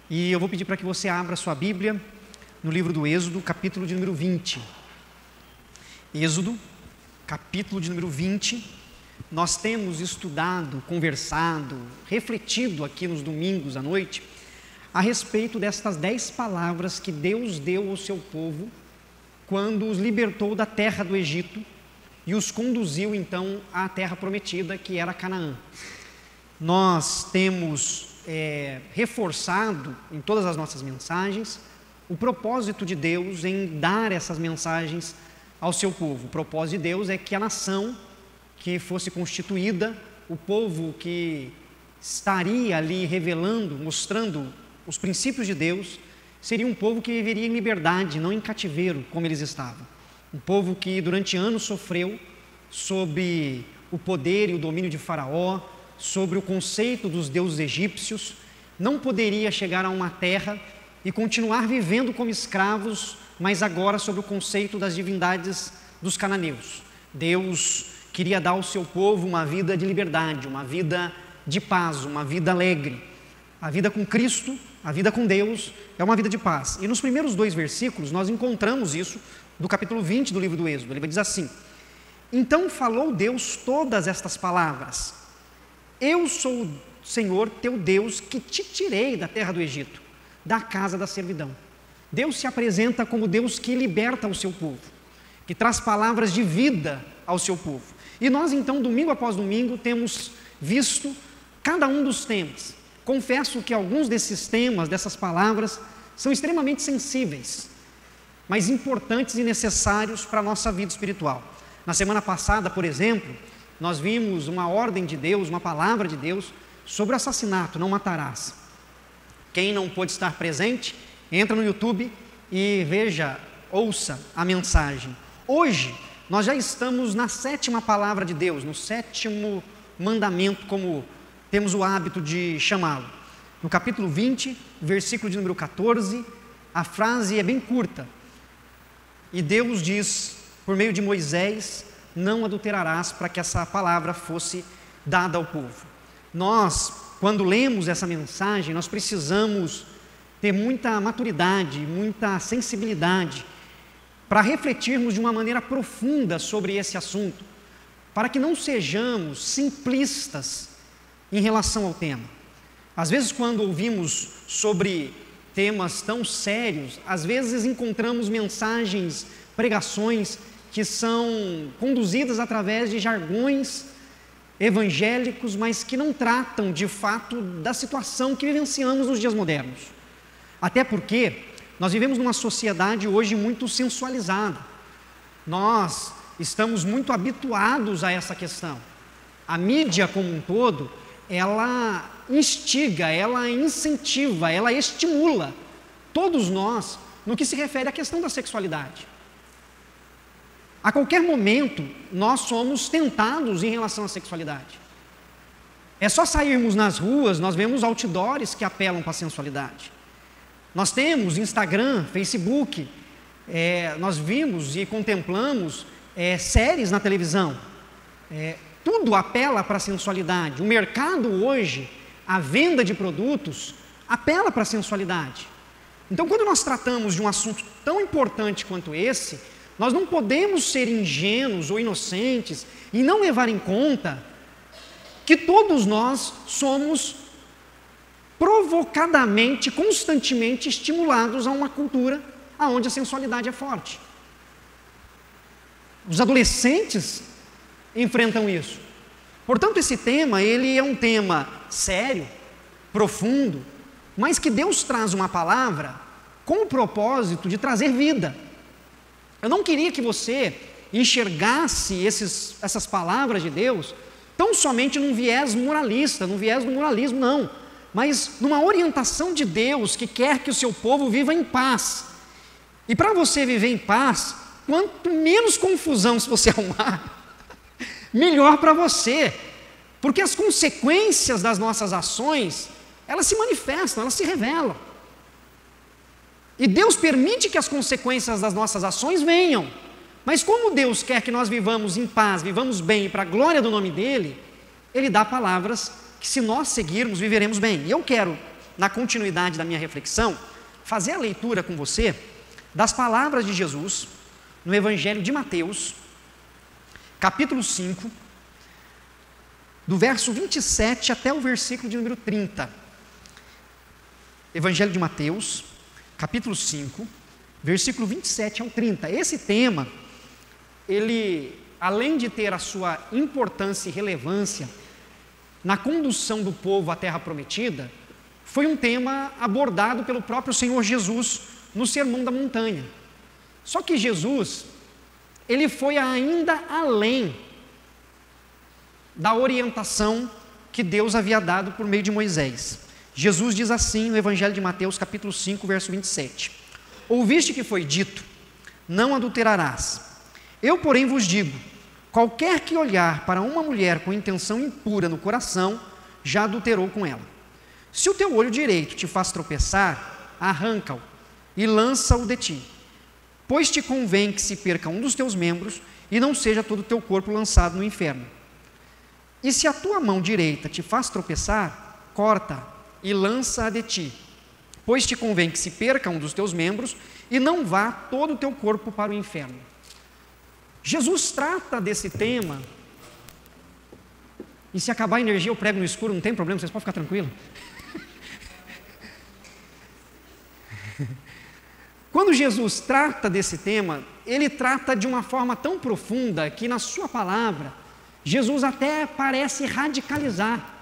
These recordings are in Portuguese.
E eu vou pedir para que você abra sua Bíblia no livro do Êxodo, capítulo de número 20. Êxodo, capítulo de número 20. Nós temos estudado, conversado, refletido aqui nos domingos à noite a respeito destas 10 palavras que Deus deu ao seu povo quando os libertou da terra do Egito e os conduziu então à terra prometida, que era Canaã. Nós temos reforçado em todas as nossas mensagens o propósito de Deus em dar essas mensagens ao seu povo. O propósito de Deus é que a nação que fosse constituída, o povo que estaria ali revelando, mostrando os princípios de Deus, seria um povo que viveria em liberdade, não em cativeiro, como eles estavam. Um povo que durante anos sofreu sob o poder e o domínio de Faraó, sobre o conceito dos deuses egípcios, não poderia chegar a uma terra e continuar vivendo como escravos, mas agora sob o conceito das divindades dos cananeus. Deus queria dar ao seu povo uma vida de liberdade, uma vida de paz, uma vida alegre. A vida com Cristo, a vida com Deus, é uma vida de paz. E nos primeiros 2 versículos nós encontramos isso do capítulo 20 do livro do Êxodo. Ele vai dizer assim: então falou Deus todas estas palavras: eu sou o Senhor teu Deus que te tirei da terra do Egito, da casa da servidão. Deus se apresenta como Deus que liberta o seu povo, que traz palavras de vida ao seu povo. E nós então, domingo após domingo, temos visto cada um dos temas. Confesso que alguns desses temas, dessas palavras, são extremamente sensíveis, mas importantes e necessários para a nossa vida espiritual. Na semana passada, por exemplo, nós vimos uma ordem de Deus, uma palavra de Deus sobre o assassinato: não matarás. Quem não pôde estar presente, entra no YouTube e veja, ouça a mensagem. Hoje, nós já estamos na 7ª palavra de Deus, no 7º mandamento, como temos o hábito de chamá-lo. No capítulo 20, versículo de número 14, a frase é bem curta. E Deus diz, por meio de Moisés: não adulterarás, para que essa palavra fosse dada ao povo. Nós, quando lemos essa mensagem, nós precisamos ter muita maturidade, muita sensibilidade, para refletirmos de uma maneira profunda sobre esse assunto, para que não sejamos simplistas em relação ao tema. Às vezes, quando ouvimos sobre temas tão sérios, às vezes encontramos mensagens, pregações que são conduzidas através de jargões evangélicos, mas que não tratam de fato da situação que vivenciamos nos dias modernos. Até porque nós vivemos numa sociedade hoje muito sensualizada. Nós estamos muito habituados a essa questão. A mídia como um todo, ela instiga, ela incentiva, ela estimula todos nós no que se refere à questão da sexualidade. A qualquer momento, nós somos tentados em relação à sexualidade. É só sairmos nas ruas, nós vemos outdoors que apelam para a sensualidade. Nós temos Instagram, Facebook, nós vimos e contemplamos séries na televisão. Tudo apela para a sensualidade. O mercado hoje, a venda de produtos, apela para a sensualidade. Então, quando nós tratamos de um assunto tão importante quanto esse, nós não podemos ser ingênuos ou inocentes e não levar em conta que todos nós somos provocadamente, constantemente estimulados a uma cultura onde a sensualidade é forte. Os adolescentes enfrentam isso. Portanto, esse tema, ele é um tema sério, profundo, mas que Deus traz uma palavra com o propósito de trazer vida. Eu não queria que você enxergasse essas palavras de Deus tão somente num viés moralista, num viés do moralismo, não, mas numa orientação de Deus que quer que o seu povo viva em paz. E para você viver em paz, quanto menos confusão se você arrumar, melhor para você, porque as consequências das nossas ações, elas se manifestam, elas se revelam. E Deus permite que as consequências das nossas ações venham, mas como Deus quer que nós vivamos em paz, vivamos bem, para a glória do nome dEle, Ele dá palavras que, se nós seguirmos, viveremos bem. E eu quero na continuidade da minha reflexão, fazer a leitura com você das palavras de Jesus no Evangelho de Mateus, capítulo 5, do verso 27 até o versículo de número 30. Evangelho de Mateus, capítulo 5, versículo 27 ao 30. Esse tema, ele, além de ter a sua importância e relevância na condução do povo à terra prometida, foi um tema abordado pelo próprio Senhor Jesus no Sermão da Montanha. Só que Jesus, ele foi ainda além da orientação que Deus havia dado por meio de Moisés. Jesus diz assim no Evangelho de Mateus, capítulo 5, verso 27. Ouviste que foi dito, não adulterarás. Eu, porém, vos digo, qualquer que olhar para uma mulher com intenção impura no coração, já adulterou com ela. Se o teu olho direito te faz tropeçar, arranca-o e lança-o de ti, pois te convém que se perca um dos teus membros e não seja todo o teu corpo lançado no inferno. E se a tua mão direita te faz tropeçar, corta e lança-a de ti, pois te convém que se perca um dos teus membros e não vá todo o teu corpo para o inferno. Jesus trata desse tema, e se acabar a energia eu prego no escuro, não tem problema, vocês podem ficar tranquilos. Quando Jesus trata desse tema, ele trata de uma forma tão profunda que na sua palavra, Jesus até parece radicalizar.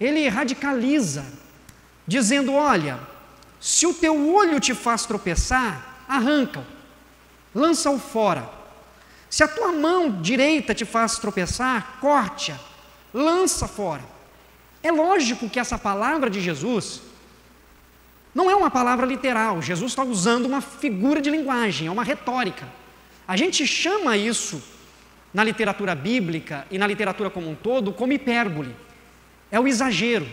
Ele radicaliza, dizendo, olha, se o teu olho te faz tropeçar, arranca-o, lança-o fora. Se a tua mão direita te faz tropeçar, corte-a, lança fora. É lógico que essa palavra de Jesus não é uma palavra literal. Jesus está usando uma figura de linguagem, é uma retórica. A gente chama isso, na literatura bíblica e na literatura como um todo, como hipérbole. É o exagero,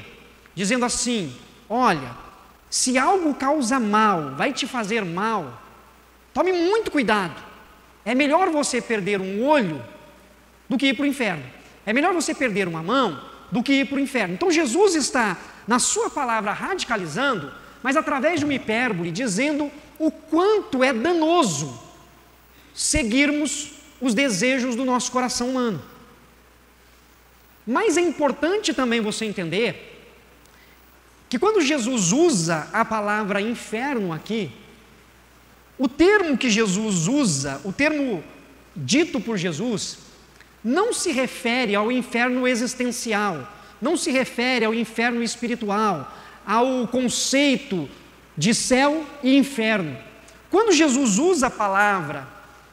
dizendo assim, olha, se algo causa mal, vai te fazer mal, tome muito cuidado. É melhor você perder um olho do que ir para o inferno. É melhor você perder uma mão do que ir para o inferno. Então Jesus está, na sua palavra, radicalizando, mas através de uma hipérbole, dizendo o quanto é danoso seguirmos os desejos do nosso coração humano. Mas é importante também você entender que quando Jesus usa a palavra inferno aqui, o termo que Jesus usa, o termo dito por Jesus, não se refere ao inferno existencial, não se refere ao inferno espiritual, ao conceito de céu e inferno. Quando Jesus usa a palavra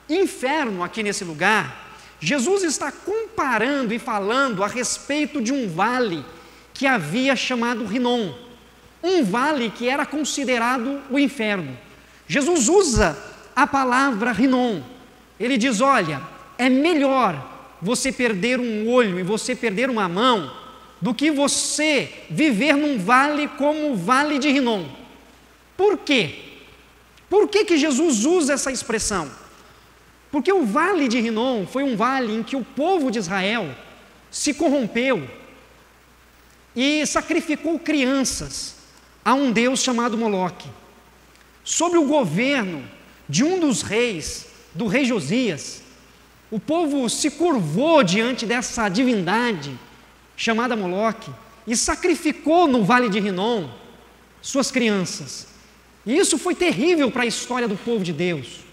inferno aqui nesse lugar, Jesus está comparando e falando a respeito de um vale que havia chamado Rinom, um vale que era considerado o inferno. Jesus usa a palavra Rinom. Ele diz, olha, é melhor você perder um olho e você perder uma mão do que você viver num vale como o Vale de Rinom. Por quê? Por que Jesus usa essa expressão? Porque o Vale de Rinom foi um vale em que o povo de Israel se corrompeu e sacrificou crianças a um deus chamado Moloque. Sob o governo de um dos reis, do rei Josias, o povo se curvou diante dessa divindade chamada Moloque e sacrificou no Vale de Rinom suas crianças. E isso foi terrível para a história do povo de Deus.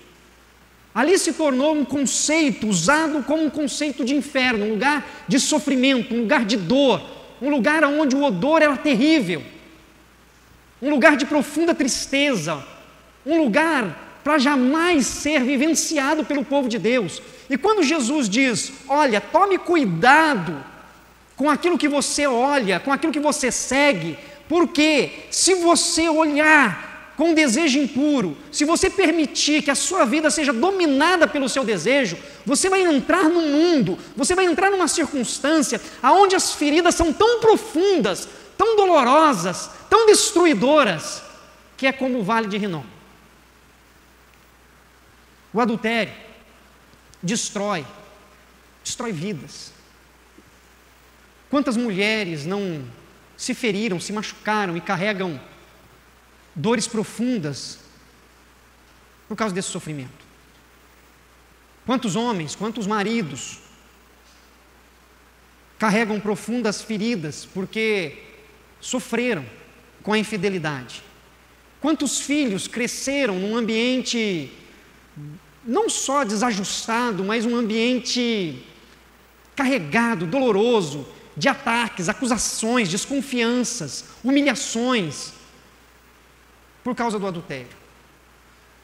Ali se tornou um conceito usado como um conceito de inferno, um lugar de sofrimento, um lugar de dor, um lugar onde o odor era terrível, um lugar de profunda tristeza, um lugar para jamais ser vivenciado pelo povo de Deus. E quando Jesus diz, olha, tome cuidado com aquilo que você olha, com aquilo que você segue, porque se você olhar com um desejo impuro, se você permitir que a sua vida seja dominada pelo seu desejo, você vai entrar num mundo, você vai entrar numa circunstância onde as feridas são tão profundas, tão dolorosas, tão destruidoras, que é como o Vale de Rinom. O adultério destrói vidas. Quantas mulheres não se feriram, se machucaram e carregam dores profundas por causa desse sofrimento? Quantos homens, quantos maridos carregam profundas feridas porque sofreram com a infidelidade? Quantos filhos cresceram num ambiente não só desajustado, mas um ambiente carregado, doloroso, de ataques, acusações, desconfianças, humilhações, por causa do adultério?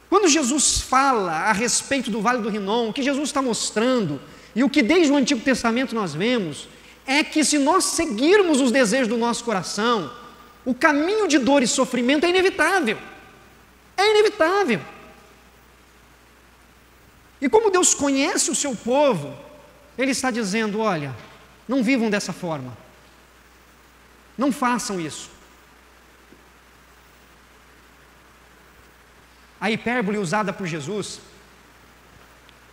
Quando Jesus fala a respeito do Vale do Rinom, o que Jesus está mostrando, e o que desde o Antigo Testamento nós vemos, é que se nós seguirmos os desejos do nosso coração, o caminho de dor e sofrimento é inevitável. É inevitável. E como Deus conhece o seu povo, Ele está dizendo: olha, não vivam dessa forma. Não façam isso. A hipérbole usada por Jesus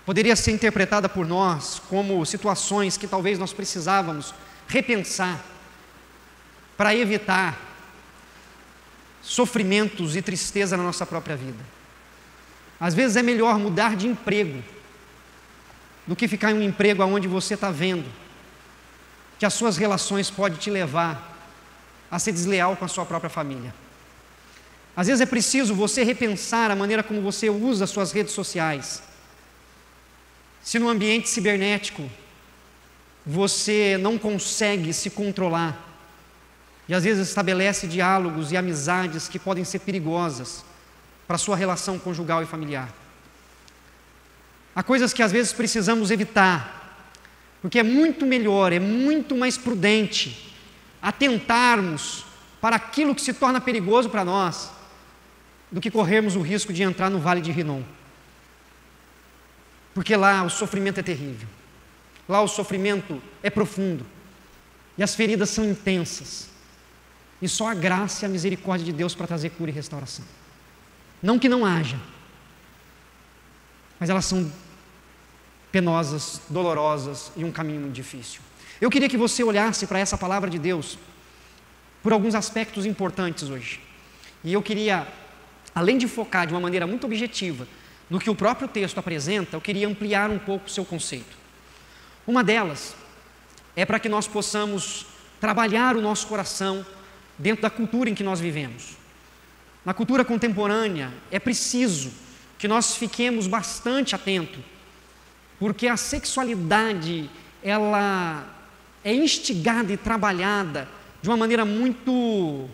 poderia ser interpretada por nós como situações que talvez nós precisávamos repensar para evitar sofrimentos e tristeza na nossa própria vida. Às vezes é melhor mudar de emprego do que ficar em um emprego onde você está vendo que as suas relações podem te levar a ser desleal com a sua própria família. Às vezes é preciso você repensar a maneira como você usa as suas redes sociais. Se no ambiente cibernético você não consegue se controlar e às vezes estabelece diálogos e amizades que podem ser perigosas para a sua relação conjugal e familiar. Há coisas que às vezes precisamos evitar, porque é muito melhor, é muito mais prudente atentarmos para aquilo que se torna perigoso para nós do que corrermos o risco de entrar no Vale de Rinom. Porque lá o sofrimento é terrível, lá o sofrimento é profundo e as feridas são intensas, e só a graça e a misericórdia de Deus para trazer cura e restauração. Não que não haja, mas elas são penosas, dolorosas e um caminho muito difícil. Eu queria que você olhasse para essa palavra de Deus por alguns aspectos importantes hoje, e eu queria, além de focar de uma maneira muito objetiva no que o próprio texto apresenta, eu queria ampliar um pouco o seu conceito. Uma delas é para que nós possamos trabalhar o nosso coração dentro da cultura em que nós vivemos. Na cultura contemporânea, é preciso que nós fiquemos bastante atentos, porque a sexualidade, ela é instigada e trabalhada de uma maneira muito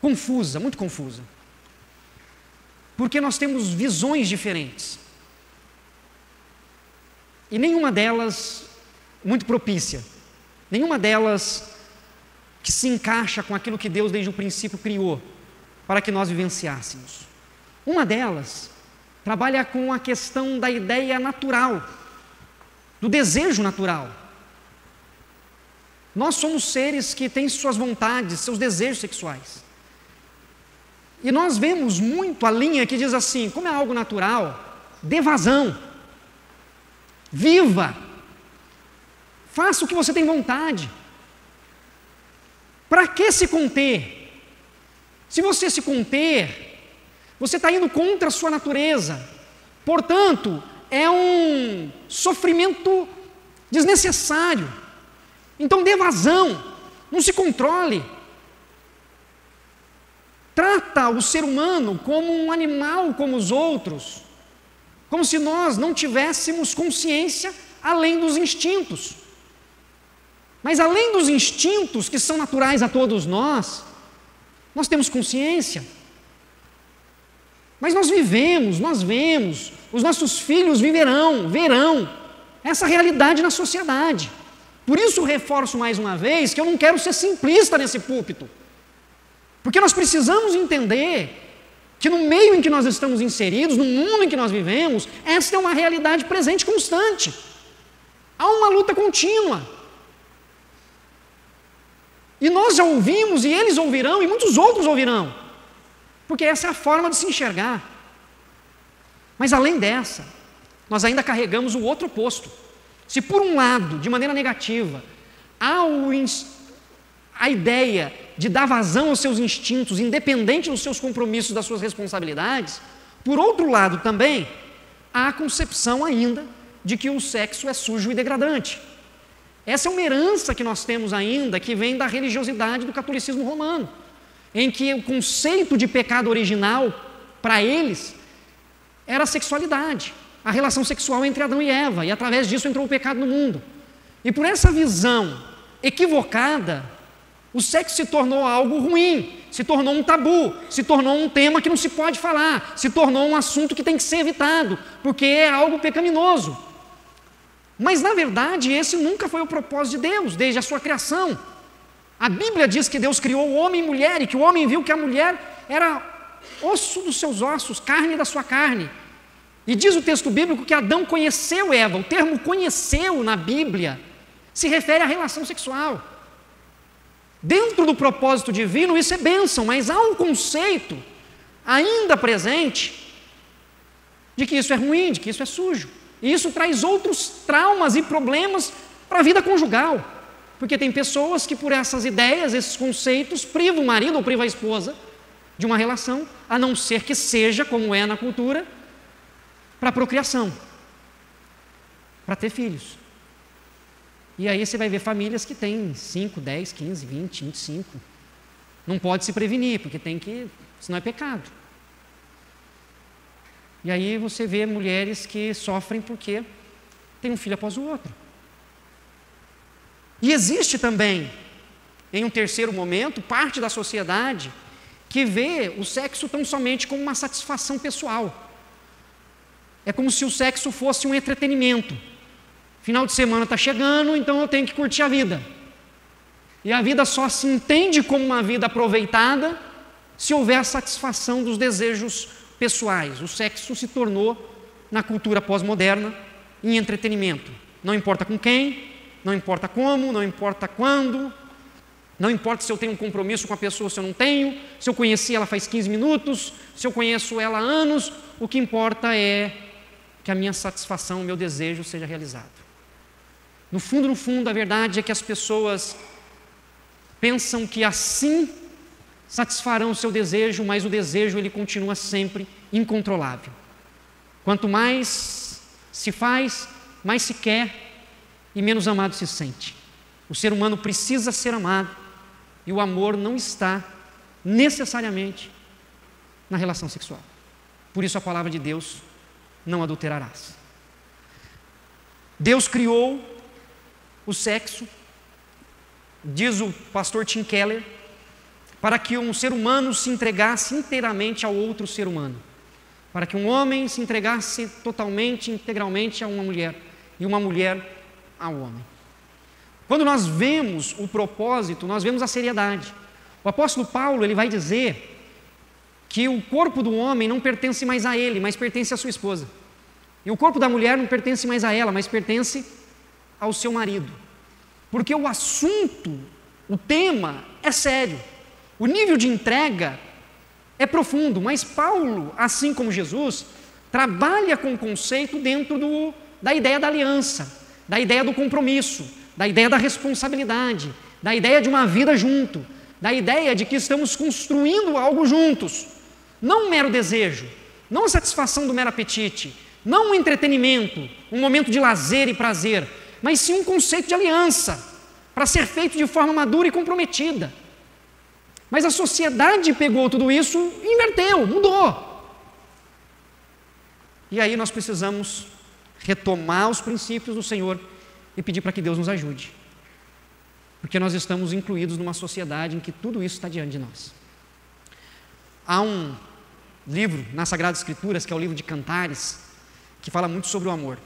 confusa, muito confusa. Porque nós temos visões diferentes. E nenhuma delas muito propícia. Nenhuma delas que se encaixa com aquilo que Deus desde o princípio criou para que nós vivenciássemos. Uma delas trabalha com a questão da ideia natural, do desejo natural. Nós somos seres que têm suas vontades, seus desejos sexuais. E nós vemos muito a linha que diz assim: como é algo natural, dê vazão, viva, faça o que você tem vontade. Para que se conter? Se você se conter, você está indo contra a sua natureza. Portanto, é um sofrimento desnecessário. Então dê vazão, não se controle. Trata o ser humano como um animal como os outros, como se nós não tivéssemos consciência além dos instintos. Mas além dos instintos que são naturais a todos nós temos consciência. Mas nós vivemos, nós vemos, os nossos filhos verão essa realidade na sociedade. Por isso reforço mais uma vez que eu não quero ser simplista nesse púlpito. Porque nós precisamos entender que no meio em que nós estamos inseridos, no mundo em que nós vivemos, essa é uma realidade presente e constante. Há uma luta contínua. E nós já ouvimos, e eles ouvirão, e muitos outros ouvirão. Porque essa é a forma de se enxergar. Mas além dessa, nós ainda carregamos o outro oposto. Se por um lado, de maneira negativa, há a ideia de dar vazão aos seus instintos, independente dos seus compromissos, das suas responsabilidades, por outro lado também, há a concepção ainda de que o sexo é sujo e degradante. Essa é uma herança que nós temos ainda, que vem da religiosidade do catolicismo romano, em que o conceito de pecado original, para eles, era a sexualidade, a relação sexual entre Adão e Eva, e através disso entrou o pecado no mundo. E por essa visão equivocada, o sexo se tornou algo ruim, se tornou um tabu, se tornou um tema que não se pode falar, se tornou um assunto que tem que ser evitado, porque é algo pecaminoso. Mas, na verdade, esse nunca foi o propósito de Deus, desde a sua criação. A Bíblia diz que Deus criou o homem e mulher, e que o homem viu que a mulher era osso dos seus ossos, carne da sua carne. E diz o texto bíblico que Adão conheceu Eva. O termo conheceu na Bíblia se refere à relação sexual. Dentro do propósito divino, isso é bênção, mas há um conceito ainda presente de que isso é ruim, de que isso é sujo. E isso traz outros traumas e problemas para a vida conjugal, porque tem pessoas que por essas ideias, esses conceitos, privam o marido ou privam a esposa de uma relação, a não ser que seja, como é na cultura, para procriação, para ter filhos. E aí você vai ver famílias que têm 5, 10, 15, 20, 25. Não pode se prevenir, porque tem que, senão é pecado. E aí você vê mulheres que sofrem porque tem um filho após o outro. E existe também, em um terceiro momento, parte da sociedade que vê o sexo tão somente como uma satisfação pessoal. É como se o sexo fosse um entretenimento. Final de semana está chegando, então eu tenho que curtir a vida. E a vida só se entende como uma vida aproveitada se houver a satisfação dos desejos pessoais. O sexo se tornou, na cultura pós-moderna, em entretenimento. Não importa com quem, não importa como, não importa quando, não importa se eu tenho um compromisso com a pessoa ou se eu não tenho, se eu conheci ela faz 15 minutos, se eu conheço ela há anos, o que importa é que a minha satisfação, o meu desejo seja realizado. No fundo, a verdade é que as pessoas pensam que assim satisfarão o seu desejo, mas o desejo ele continua sempre incontrolável. Quanto mais se faz, mais se quer e menos amado se sente. O ser humano precisa ser amado e o amor não está necessariamente na relação sexual. Por isso a palavra de Deus, não adulterarás. Deus criou o sexo, diz o pastor Tim Keller, para que um ser humano se entregasse inteiramente ao outro ser humano, para que um homem se entregasse totalmente, integralmente a uma mulher, e uma mulher ao homem. Quando nós vemos o propósito, nós vemos a seriedade. O apóstolo Paulo, ele vai dizer que o corpo do homem não pertence mais a ele, mas pertence à sua esposa. E o corpo da mulher não pertence mais a ela, mas pertence ao seu marido. Porque o assunto, o tema é sério. O nível de entrega é profundo, mas Paulo, assim como Jesus, trabalha com o conceito dentro da ideia da aliança, da ideia do compromisso, da ideia da responsabilidade, da ideia de uma vida junto, da ideia de que estamos construindo algo juntos. Não um mero desejo, não a satisfação do mero apetite, não um entretenimento, um momento de lazer e prazer, mas sim um conceito de aliança, para ser feito de forma madura e comprometida. Mas a sociedade pegou tudo isso e inverteu, mudou. E aí nós precisamos retomar os princípios do Senhor e pedir para que Deus nos ajude. Porque nós estamos incluídos numa sociedade em que tudo isso está diante de nós. Há um livro nas Sagradas Escrituras, que é o livro de Cantares, que fala muito sobre o amor.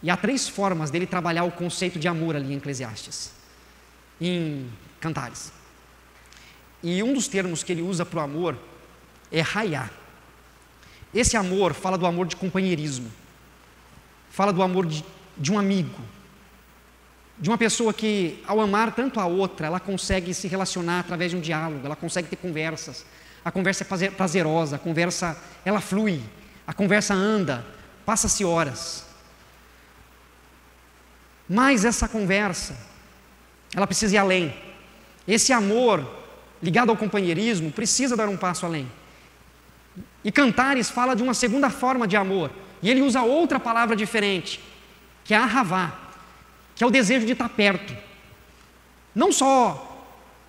E há 3 formas dele trabalhar o conceito de amor ali em Eclesiastes, em Cantares. E um dos termos que ele usa para o amor é raiá. Esse amor fala do amor de companheirismo, fala do amor de um amigo, de uma pessoa que, ao amar tanto a outra, ela consegue se relacionar através de um diálogo, ela consegue ter conversas, a conversa é prazerosa, a conversa, ela flui, a conversa anda, passa-se horas. Mas essa conversa, ela precisa ir além. esse amor ligado ao companheirismo precisa dar um passo além. E Cantares fala de uma segunda forma de amor, e ele usa outra palavra diferente, que é ahavá, que é o desejo de estar perto. Não só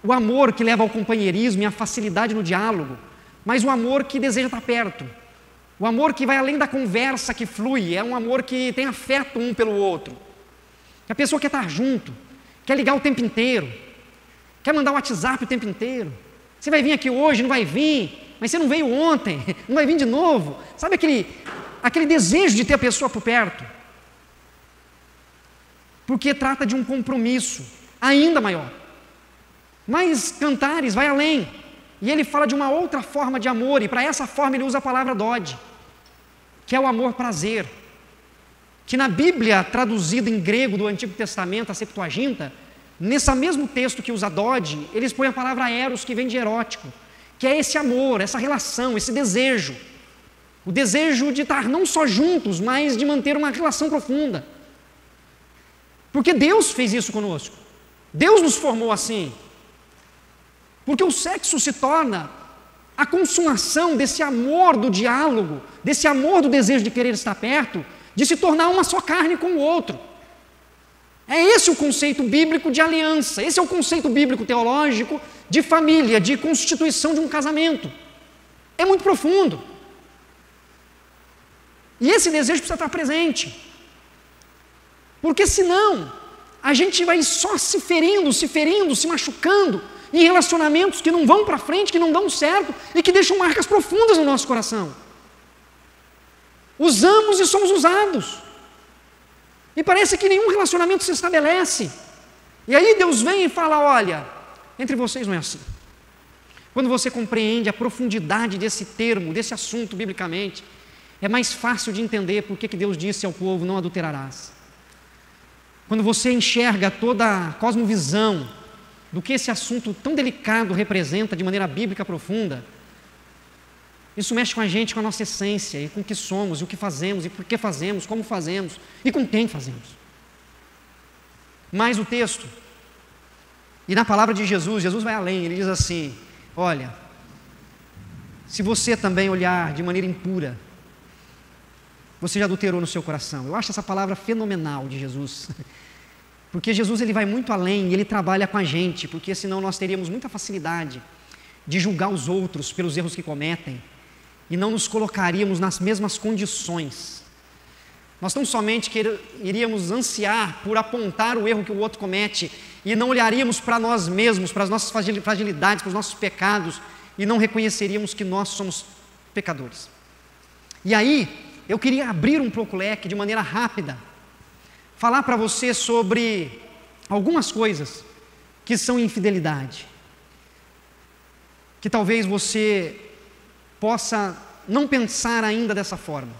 o amor que leva ao companheirismo e à facilidade no diálogo, mas o amor que deseja estar perto. O amor que vai além da conversa que flui, é um amor que tem afeto um pelo outro. Que a pessoa quer estar junto, quer ligar o tempo inteiro, quer mandar o WhatsApp o tempo inteiro. Você vai vir aqui hoje, não vai vir, mas você não veio ontem, não vai vir de novo. Sabe aquele desejo de ter a pessoa por perto? Porque trata de um compromisso ainda maior. Mas Cantares vai além, e ele fala de uma outra forma de amor, e para essa forma ele usa a palavra dode, que é o amor-prazer, que na Bíblia, traduzida em grego do Antigo Testamento, a Septuaginta, nesse mesmo texto que usa dode, eles põem a palavra eros, que vem de erótico, que é esse amor, essa relação, esse desejo, o desejo de estar não só juntos, mas de manter uma relação profunda. Porque Deus fez isso conosco, Deus nos formou assim. Porque o sexo se torna a consumação desse amor do diálogo, desse amor do desejo de querer estar perto, de se tornar uma só carne com o outro. É esse o conceito bíblico de aliança, esse é o conceito bíblico teológico de família, de constituição de um casamento. É muito profundo. E esse desejo precisa estar presente. Porque senão, a gente vai só se ferindo, se machucando, em relacionamentos que não vão para frente, que não dão certo e que deixam marcas profundas no nosso coração. Usamos e somos usados. E parece que nenhum relacionamento se estabelece. E aí Deus vem e fala, olha, entre vocês não é assim. Quando você compreende a profundidade desse termo, desse assunto biblicamente, é mais fácil de entender por que Deus disse ao povo, não adulterarás. Quando você enxerga toda a cosmovisão do que esse assunto tão delicado representa de maneira bíblica profunda, isso mexe com a gente, com a nossa essência, e com o que somos, e o que fazemos, e por que fazemos, como fazemos, e com quem fazemos. Mas o texto, e na palavra de Jesus, Jesus vai além, ele diz assim, olha, se você também olhar de maneira impura, você já adulterou no seu coração. Eu acho essa palavra fenomenal de Jesus, porque Jesus ele vai muito além e ele trabalha com a gente, porque senão nós teríamos muita facilidade de julgar os outros pelos erros que cometem e não nos colocaríamos nas mesmas condições. Nós não somente iríamos ansiar por apontar o erro que o outro comete e não olharíamos para nós mesmos, para as nossas fragilidades, para os nossos pecados e não reconheceríamos que nós somos pecadores. E aí, eu queria abrir um pouco o leque de maneira rápida, falar para você sobre algumas coisas que são infidelidade, que talvez você possa não pensar ainda dessa forma.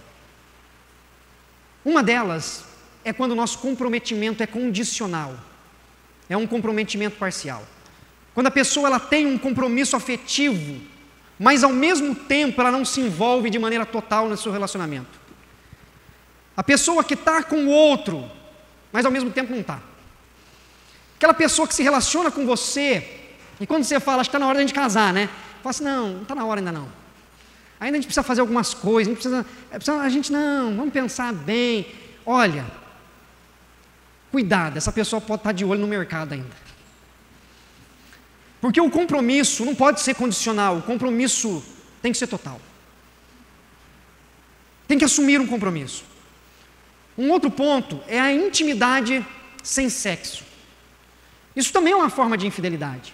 Uma delas é quando o nosso comprometimento é condicional, é um comprometimento parcial. Quando a pessoa ela tem um compromisso afetivo, mas ao mesmo tempo ela não se envolve de maneira total no seu relacionamento. A pessoa que está com o outro, mas ao mesmo tempo não está. Aquela pessoa que se relaciona com você, e quando você fala, acho que está na hora de a gente casar, né? Fala assim, não está na hora ainda não. Ainda a gente precisa fazer algumas coisas, vamos pensar bem. Olha, cuidado, essa pessoa pode estar de olho no mercado ainda. Porque o compromisso não pode ser condicional, o compromisso tem que ser total. Tem que assumir um compromisso. Um outro ponto é a intimidade sem sexo. Isso também é uma forma de infidelidade.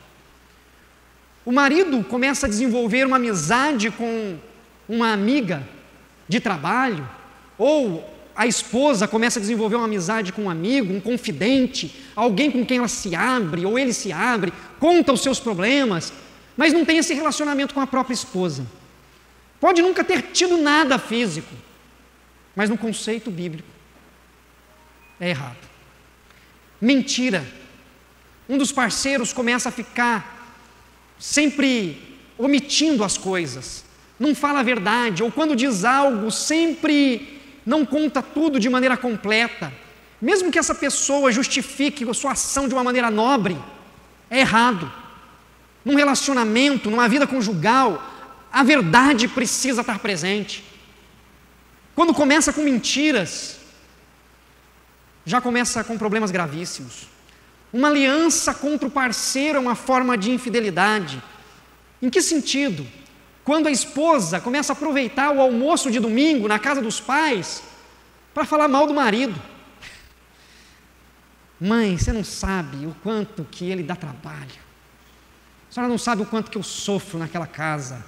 O marido começa a desenvolver uma amizade com uma amiga de trabalho, ou a esposa começa a desenvolver uma amizade com um amigo, um confidente, alguém com quem ela se abre, ou ele se abre, conta os seus problemas, mas não tem esse relacionamento com a própria esposa. Pode nunca ter tido nada físico, mas no conceito bíblico é errado. Mentira. Um dos parceiros começa a ficar sempre omitindo as coisas, não fala a verdade, ou quando diz algo, sempre não conta tudo de maneira completa. Mesmo que essa pessoa justifique a sua ação de uma maneira nobre, é errado. num relacionamento, numa vida conjugal, a verdade precisa estar presente. Quando começa com mentiras, já começa com problemas gravíssimos. Uma aliança contra o parceiro é uma forma de infidelidade. Em que sentido? Quando a esposa começa a aproveitar o almoço de domingo na casa dos pais para falar mal do marido. Mãe, você não sabe o quanto que ele dá trabalho. A senhora não sabe o quanto que eu sofro naquela casa.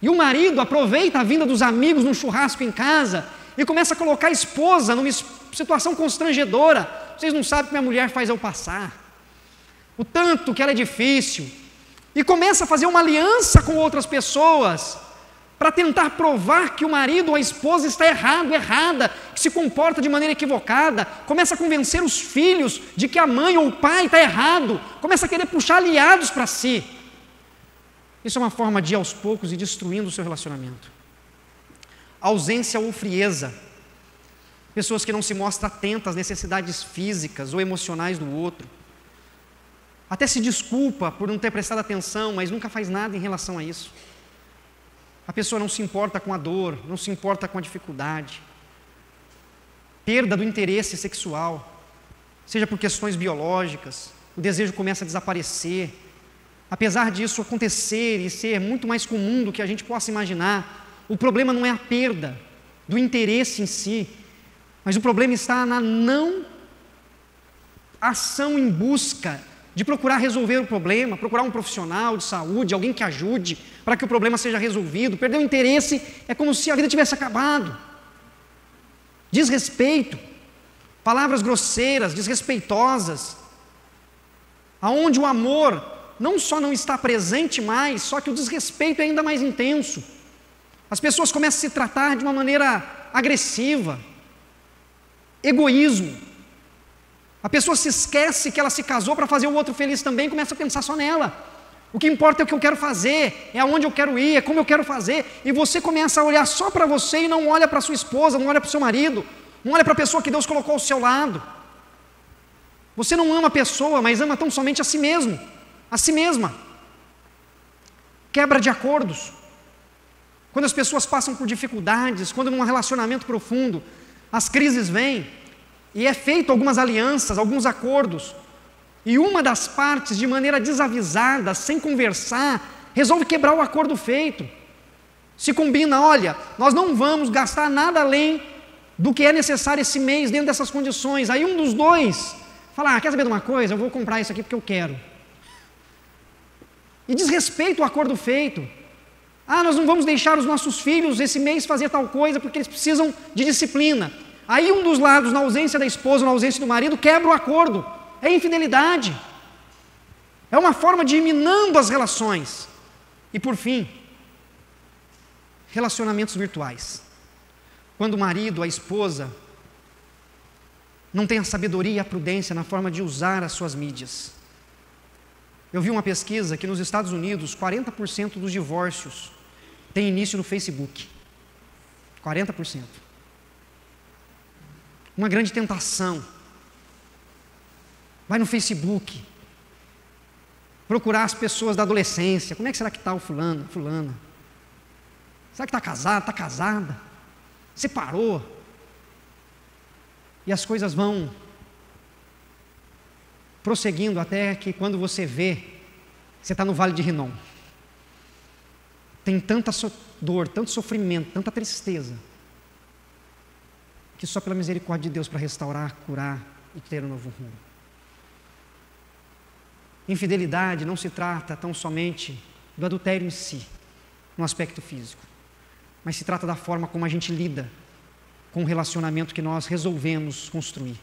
E o marido aproveita a vinda dos amigos num churrasco em casa e começa a colocar a esposa numa situação constrangedora. Vocês não sabem o que minha mulher faz eu passar. O tanto que ela é difícil. E começa a fazer uma aliança com outras pessoas para tentar provar que o marido ou a esposa está errado, errada, que se comporta de maneira equivocada. Começa a convencer os filhos de que a mãe ou o pai está errado. Começa a querer puxar aliados para si. Isso é uma forma de ir aos poucos e destruindo o seu relacionamento. Ausência ou frieza. Pessoas que não se mostram atentas às necessidades físicas ou emocionais do outro. Até se desculpa por não ter prestado atenção, mas nunca faz nada em relação a isso. A pessoa não se importa com a dor, não se importa com a dificuldade. Perda do interesse sexual, seja por questões biológicas, o desejo começa a desaparecer. Apesar disso acontecer e ser muito mais comum do que a gente possa imaginar, o problema não é a perda do interesse em si, mas o problema está na não ação em busca de procurar resolver o problema, procurar um profissional de saúde, alguém que ajude para que o problema seja resolvido. Perder o interesse é como se a vida tivesse acabado. Desrespeito, palavras grosseiras, desrespeitosas, aonde o amor não só não está presente mais, só que o desrespeito é ainda mais intenso. As pessoas começam a se tratar de uma maneira agressiva, egoísmo. A pessoa se esquece que ela se casou para fazer o outro feliz também, começa a pensar só nela. O que importa é o que eu quero fazer, é aonde eu quero ir, é como eu quero fazer. E você começa a olhar só para você e não olha para sua esposa, não olha para o seu marido, não olha para a pessoa que Deus colocou ao seu lado. Você não ama a pessoa, mas ama tão somente a si mesmo, a si mesma. Quebra de acordos. Quando as pessoas passam por dificuldades, quando num relacionamento profundo, as crises vêm, e é feito algumas alianças, alguns acordos, e uma das partes, de maneira desavisada, sem conversar, resolve quebrar o acordo feito. Se combina, olha, nós não vamos gastar nada além do que é necessário esse mês, dentro dessas condições. Aí um dos dois fala, quer saber de uma coisa? Eu vou comprar isso aqui porque eu quero. E desrespeita o acordo feito. Nós não vamos deixar os nossos filhos esse mês fazer tal coisa porque eles precisam de disciplina. Aí um dos lados, na ausência da esposa, na ausência do marido, quebra o acordo. É infidelidade. É uma forma de ir minando as relações. E por fim, relacionamentos virtuais. Quando o marido, a esposa, não tem a sabedoria e a prudência na forma de usar as suas mídias. Eu vi uma pesquisa que nos Estados Unidos, 40% dos divórcios tem início no Facebook. 40%. Uma grande tentação. Vai no Facebook, procurar as pessoas da adolescência. Como é que será que está o fulano, a fulana? Será que está casado, está casada? Separou? E as coisas vão prosseguindo até que quando você vê, você está no Vale de Rinom. Tem tanta dor, tanto sofrimento, tanta tristeza, que só pela misericórdia de Deus para restaurar, curar e ter um novo rumo. Infidelidade não se trata tão somente do adultério em si, no aspecto físico, mas se trata da forma como a gente lida com o relacionamento que nós resolvemos construir.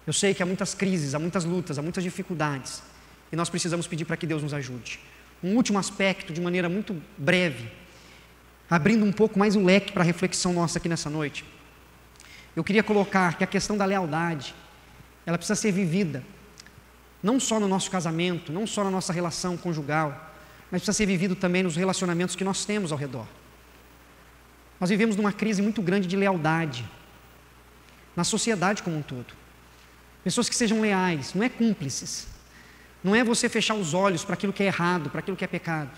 Eu sei que há muitas crises, há muitas lutas, há muitas dificuldades, e nós precisamos pedir para que Deus nos ajude. Um último aspecto, de maneira muito breve, abrindo um pouco mais o leque para a reflexão nossa aqui nessa noite. Eu queria colocar que a questão da lealdade, ela precisa ser vivida, não só no nosso casamento, não só na nossa relação conjugal, mas precisa ser vivido também nos relacionamentos que nós temos ao redor. Nós vivemos numa crise muito grande de lealdade, na sociedade como um todo. Pessoas que sejam leais, não é cúmplices, não é você fechar os olhos para aquilo que é errado, para aquilo que é pecado,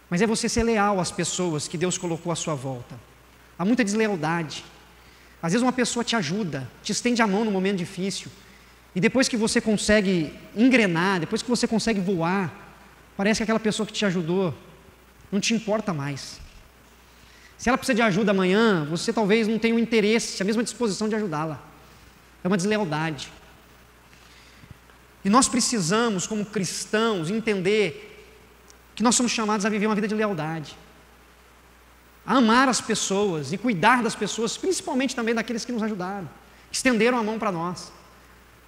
mas é você ser leal às pessoas que Deus colocou à sua volta. Há muita deslealdade. Às vezes uma pessoa te ajuda, te estende a mão no momento difícil, e depois que você consegue engrenar, depois que você consegue voar, parece que aquela pessoa que te ajudou não te importa mais. Se ela precisa de ajuda amanhã, você talvez não tenha o interesse, a mesma disposição de ajudá-la. É uma deslealdade. E nós precisamos, como cristãos, entender que nós somos chamados a viver uma vida de lealdade, a amar as pessoas e cuidar das pessoas, principalmente também daqueles que nos ajudaram, que estenderam a mão para nós.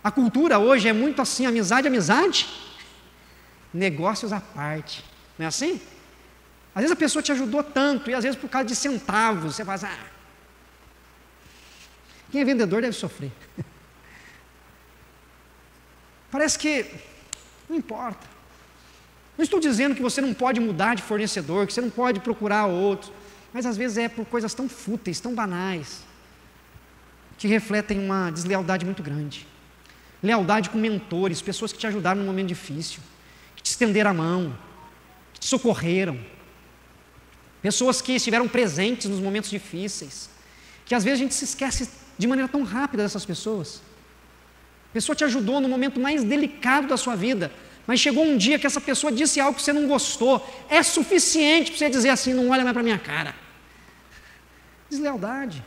A cultura hoje é muito assim, amizade, negócios à parte, não é assim? Às vezes a pessoa te ajudou tanto, e às vezes por causa de centavos, você faz, quem é vendedor deve sofrer. Parece que não importa. Não estou dizendo que você não pode mudar de fornecedor, que você não pode procurar outro, mas às vezes é por coisas tão fúteis, tão banais, que refletem uma deslealdade muito grande. Lealdade com mentores, pessoas que te ajudaram num momento difícil, que te estenderam a mão, que te socorreram, pessoas que estiveram presentes nos momentos difíceis, que às vezes a gente se esquece de maneira tão rápida dessas pessoas. A pessoa te ajudou no momento mais delicado da sua vida, mas chegou um dia que essa pessoa disse algo que você não gostou, é suficiente para você dizer assim, não olha mais para a minha cara. Deslealdade.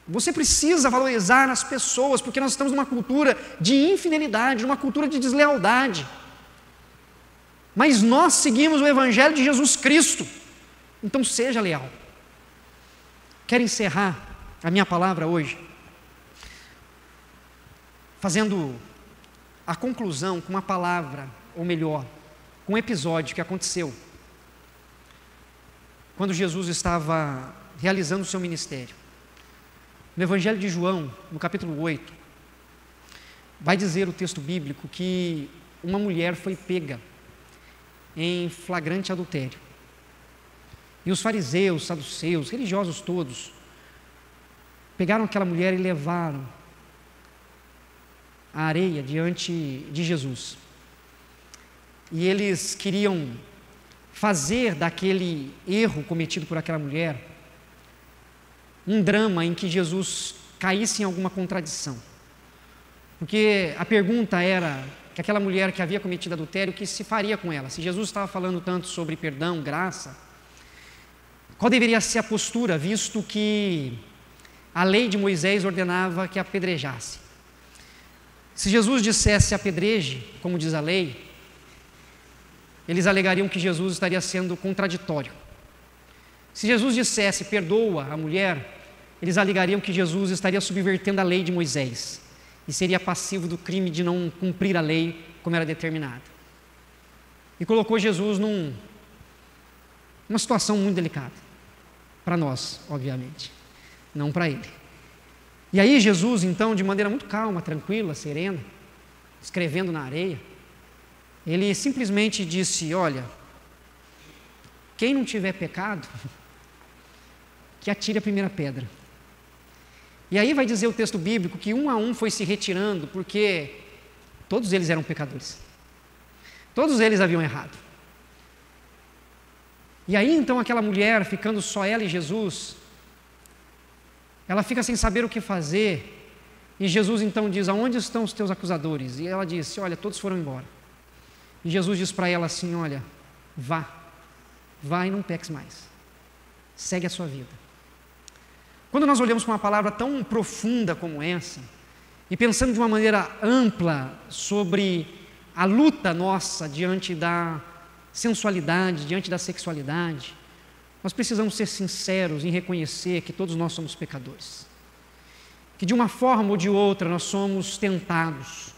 Você precisa valorizar as pessoas, porque nós estamos numa cultura de infidelidade, numa cultura de deslealdade. Mas nós seguimos o Evangelho de Jesus Cristo, então seja leal. Quero encerrar a minha palavra hoje fazendo a conclusão com uma palavra, ou melhor, com um episódio que aconteceu quando Jesus estava realizando o seu ministério. No Evangelho de João, no capítulo 8, vai dizer o texto bíblico que uma mulher foi pega em flagrante adultério. E os fariseus, saduceus, religiosos todos, pegaram aquela mulher e levaram a areia diante de Jesus. E eles queriam fazer daquele erro cometido por aquela mulher um drama em que Jesus caísse em alguma contradição. Porque a pergunta era que aquela mulher que havia cometido adultério, o que se faria com ela? Se Jesus estava falando tanto sobre perdão, graça, qual deveria ser a postura, visto que a lei de Moisés ordenava que apedrejasse? Se Jesus dissesse apedreje, como diz a lei, eles alegariam que Jesus estaria sendo contraditório. Se Jesus dissesse perdoa a mulher, eles alegariam que Jesus estaria subvertendo a lei de Moisés e seria passivo do crime de não cumprir a lei como era determinada. E colocou Jesus numa situação muito delicada, para nós, obviamente, não para ele. E aí Jesus, então, de maneira muito calma, tranquila, serena, escrevendo na areia, ele simplesmente disse, olha, quem não tiver pecado, que atire a primeira pedra. E aí vai dizer o texto bíblico que um a um foi se retirando, porque todos eles eram pecadores. Todos eles haviam errado. E aí então aquela mulher, ficando só ela e Jesus, ela fica sem saber o que fazer, e Jesus então diz, aonde estão os teus acusadores? E ela disse, olha, todos foram embora. E Jesus diz para ela assim, olha, vá e não peques mais, segue a sua vida. Quando nós olhamos para uma palavra tão profunda como essa, e pensamos de uma maneira ampla sobre a luta nossa diante da sensualidade, diante da sexualidade, nós precisamos ser sinceros em reconhecer que todos nós somos pecadores, que de uma forma ou de outra nós somos tentados,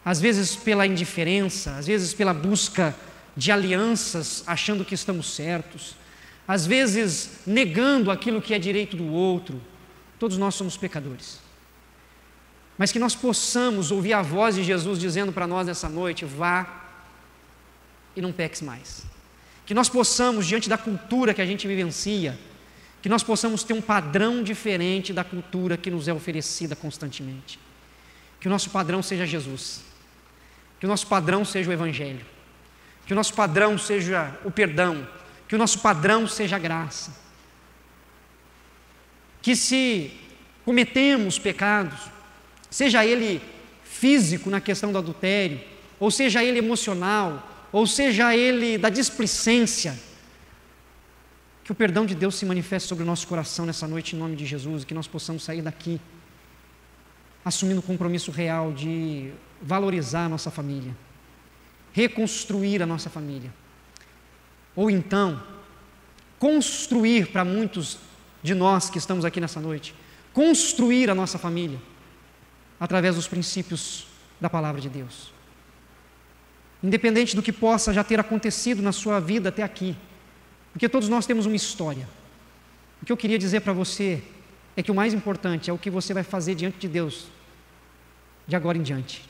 às vezes pela indiferença, às vezes pela busca de alianças, achando que estamos certos, às vezes negando aquilo que é direito do outro. Todos nós somos pecadores, mas que nós possamos ouvir a voz de Jesus dizendo para nós nessa noite, vá e não peques mais. Que nós possamos, diante da cultura que a gente vivencia, que nós possamos ter um padrão diferente da cultura que nos é oferecida constantemente. Que o nosso padrão seja Jesus. Que o nosso padrão seja o Evangelho. Que o nosso padrão seja o perdão. Que o nosso padrão seja a graça. Que se cometemos pecados, seja ele físico na questão do adultério, ou seja ele emocional, ou seja ele da displicência, que o perdão de Deus se manifeste sobre o nosso coração nessa noite em nome de Jesus, e que nós possamos sair daqui assumindo o compromisso real de valorizar a nossa família, reconstruir a nossa família, ou então construir para muitos de nós que estamos aqui nessa noite, construir a nossa família através dos princípios da palavra de Deus. Independente do que possa já ter acontecido na sua vida até aqui, porque todos nós temos uma história. O que eu queria dizer para você é que o mais importante é o que você vai fazer diante de Deus de agora em diante,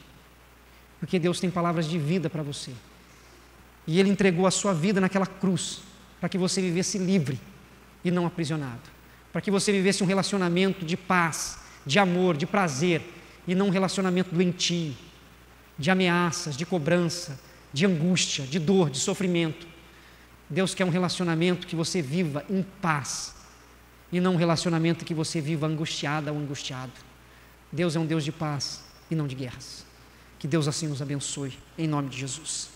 porque Deus tem palavras de vida para você, e Ele entregou a sua vida naquela cruz para que você vivesse livre e não aprisionado, para que você vivesse um relacionamento de paz, de amor, de prazer, e não um relacionamento doentio, de ameaças, de cobrança, de angústia, de dor, de sofrimento. Deus quer um relacionamento que você viva em paz, e não um relacionamento que você viva angustiada ou angustiado. Deus é um Deus de paz e não de guerras. Que Deus assim nos abençoe, em nome de Jesus.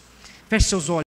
Feche seus olhos.